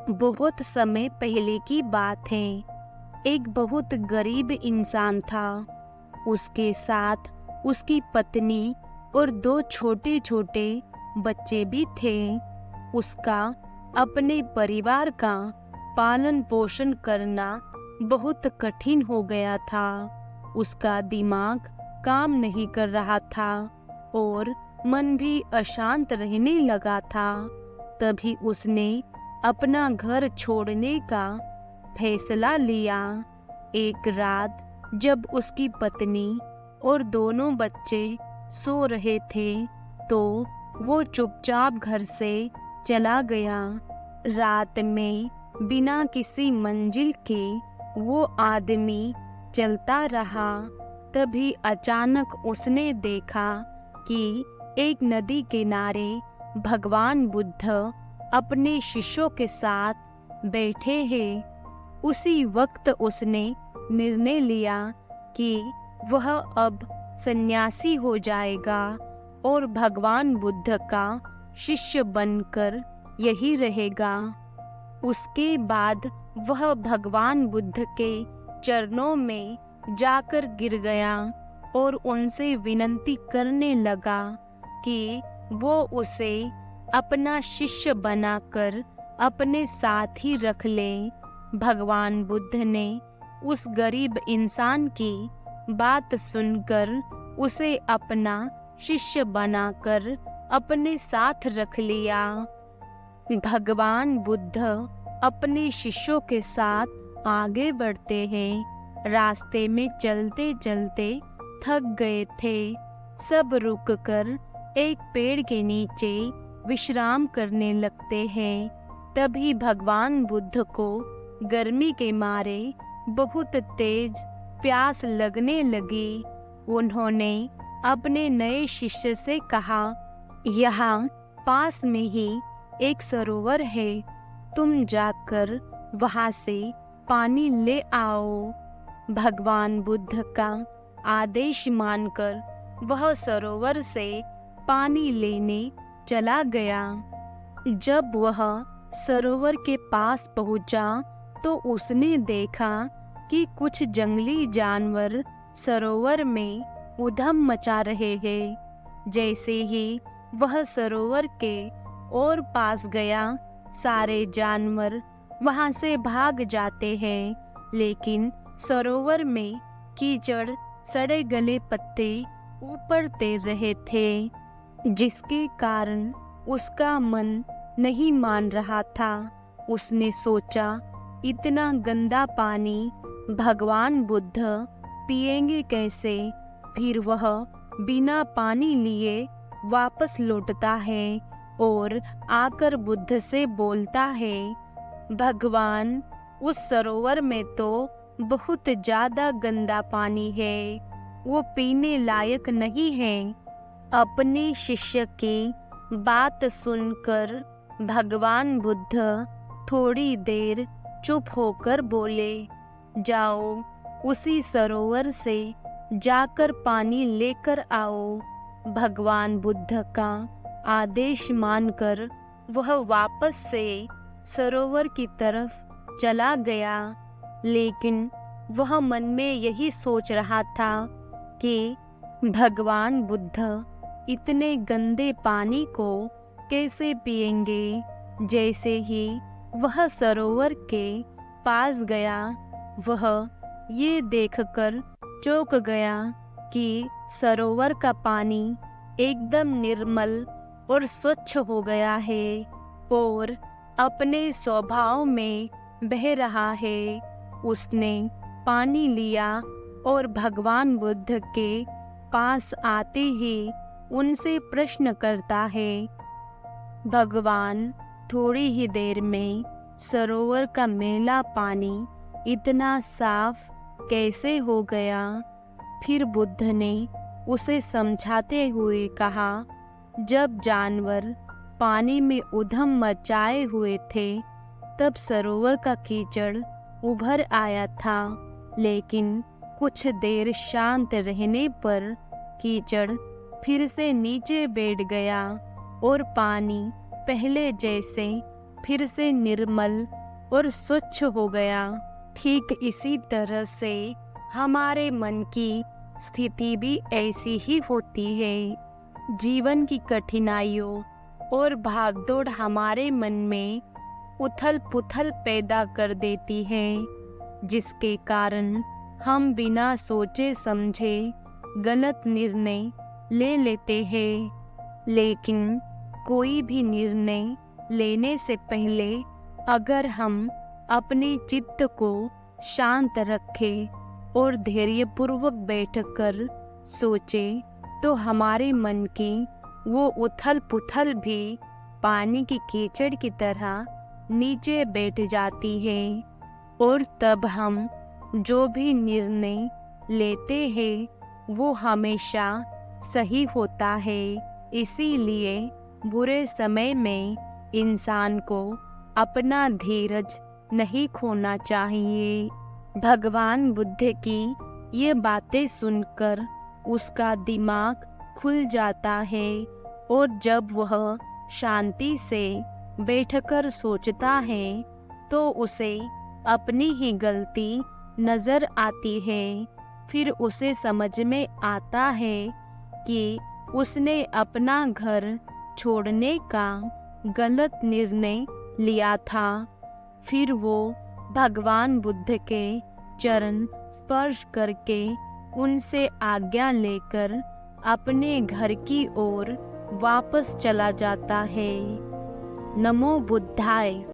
बहुत समय पहले की बात है। एक बहुत गरीब इंसान था। उसके साथ उसकी पत्नी और दो छोटे छोटे बच्चे भी थे। उसका अपने परिवार का पालन पोषण करना बहुत कठिन हो गया था। उसका दिमाग काम नहीं कर रहा था और मन भी अशांत रहने लगा था। तभी उसने अपना घर छोड़ने का फैसला लिया। एक रात जब उसकी पत्नी और दोनों बच्चे सो रहे थे तो वो चुपचाप घर से चला गया। रात में बिना किसी मंजिल के वो आदमी चलता रहा। तभी अचानक उसने देखा कि एक नदी किनारे भगवान बुद्ध अपने शिष्यों के साथ बैठे हैं। उसी वक्त उसने निर्णय लिया कि वह अब सन्यासी हो जाएगा और भगवान बुद्ध का शिष्य बनकर यही रहेगा। उसके बाद वह भगवान बुद्ध के चरणों में जाकर गिर गया और उनसे विनती करने लगा कि वो उसे अपना शिष्य बनाकर अपने साथ ही रख लें। भगवान बुद्ध ने उस गरीब इंसान की बात सुनकर उसे अपना शिष्य बनाकर अपने साथ रख लिया। भगवान बुद्ध अपने शिष्यों के साथ आगे बढ़ते हैं। रास्ते में चलते चलते थक गए थे। सब रुककर एक पेड़ के नीचे विश्राम करने लगते हैं। तभी भगवान बुद्ध को गर्मी के मारे बहुत तेज प्यास लगने लगी। उन्होंने अपने नए शिष्य से कहा, यहाँ पास में ही एक सरोवर है, तुम जाकर वहां से पानी ले आओ। भगवान बुद्ध का आदेश मानकर वह सरोवर से पानी लेने चला गया। जब वह सरोवर के पास पहुंचा तो उसने देखा कि कुछ जंगली जानवर सरोवर में उधम मचा रहे हैं। जैसे ही वह सरोवर के और पास गया, सारे जानवर वहां से भाग जाते हैं, लेकिन सरोवर में कीचड़, सड़े गले पत्ते ऊपर तैर रहे थे, जिसके कारण उसका मन नहीं मान रहा था। उसने सोचा, इतना गंदा पानी भगवान बुद्ध पिएंगे कैसे? फिर वह बिना पानी लिए वापस लौटता है और आकर बुद्ध से बोलता है, भगवान, उस सरोवर में तो बहुत ज्यादा गंदा पानी है, वो पीने लायक नहीं है। अपने शिष्य की बात सुनकर भगवान बुद्ध थोड़ी देर चुप होकर बोले, जाओ उसी सरोवर से जाकर पानी लेकर आओ। भगवान बुद्ध का आदेश मानकर वह वापस से सरोवर की तरफ चला गया। लेकिन वह मन में यही सोच रहा था कि भगवान बुद्ध इतने गंदे पानी को कैसे पिएंगे। जैसे ही वह सरोवर के पास गया, वह ये देखकर चौंक गया कि सरोवर का पानी एकदम निर्मल और स्वच्छ हो गया है और अपने स्वभाव में बह रहा है। उसने पानी लिया और भगवान बुद्ध के पास आते ही उनसे प्रश्न करता है, भगवान, थोड़ी ही देर में सरोवर का मैला पानी इतना साफ कैसे हो गया? फिर बुद्ध ने उसे समझाते हुए कहा, जब जानवर पानी में उधम मचाए हुए थे तब सरोवर का कीचड़ उभर आया था, लेकिन कुछ देर शांत रहने पर कीचड़ फिर से नीचे बैठ गया और पानी पहले जैसे फिर से निर्मल और स्वच्छ हो गया। ठीक इसी तरह से हमारे मन की स्थिति भी ऐसी ही होती है। जीवन की कठिनाइयों और भागदौड़ हमारे मन में उथल पुथल पैदा कर देती है, जिसके कारण हम बिना सोचे समझे गलत निर्णय ले लेते हैं। लेकिन कोई भी निर्णय लेने से पहले अगर हम अपने चित्त को शांत रखें और धैर्यपूर्वक बैठकर सोचें, तो हमारे मन की वो उथल पुथल भी पानी की कीचड़ की तरह नीचे बैठ जाती है और तब हम जो भी निर्णय लेते हैं वो हमेशा सही होता है। इसीलिए बुरे समय में इंसान को अपना धीरज नहीं खोना चाहिए। भगवान बुद्ध की ये बातें सुनकर उसका दिमाग खुल जाता है और जब वह शांति से बैठकर सोचता है तो उसे अपनी ही गलती नजर आती है। फिर उसे समझ में आता है कि उसने अपना घर छोड़ने का गलत निर्णय लिया था। फिर वो भगवान बुद्ध के चरण स्पर्श करके उनसे आज्ञा लेकर अपने घर की ओर वापस चला जाता है। नमो बुद्धाय।